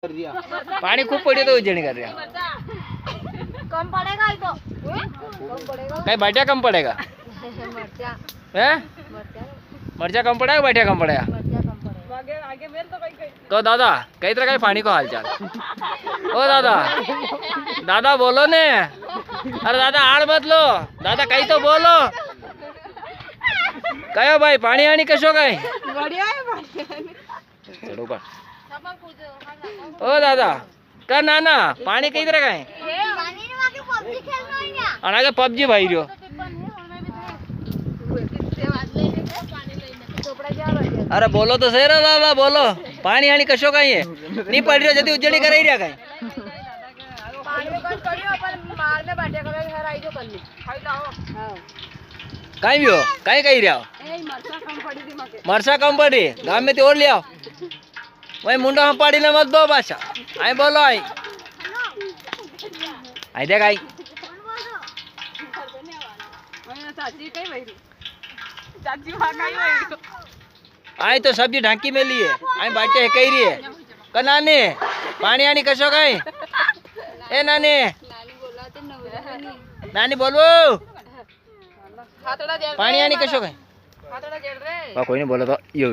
पानी खूब पड़े तो उजड़ी कर रहा कम पड़ेगा ये तो कम पड़ेगा कहीं बाटिया कम पड़ेगा मर्चा है मर्चा कम पड़ेगा बाटिया कम पड़ेगा मर्चा कम पड़ेगा आगे आगे मेल तो कहीं तो दादा कई तरह का पानी को हाल चाल ओ दादा दादा बोलो ने अरे दादा आड़ मत लो दादा कहीं तो बोलो कहो भाई पानी आनी कशो कहीं बढ़िया है बढ़िया चलो पर ओ दादा का नाना पानी कई तरह का है पानी ने वाके पबजी खेलना है क्या और आगे पबजी भाई रहो अरे बोलो तो सही रहा दादा बोलो पानी आनी कशो कहीं है नहीं पड़ रही जल्दी उजड़ी कर ही रहा कहीं पानी में कस करियो अपन मार में बाटे करे घर आई जो कल्ली खाई लाओ हां कहीं भी हो कहीं कहीं रहो ए मरचा कम पड़ी थी मके मरसा कम पड़ी गांव में तोड़ लिया वही मुंडा हम पाड़ी ना मत दो बादशाह आई बोलो आई आई देख आई चाची कहीं वही चाची वहां कहीं वही आई तो सब्जी ढांकी में लिए आई बाटे है कही रही है का नानी पानी आनी कशो कहीं ए नानी नानी बोलो हाथड़ा जेड़ पानी आनी कशो कहीं हाथड़ा जेड़ रे कोई नहीं बोला तो यो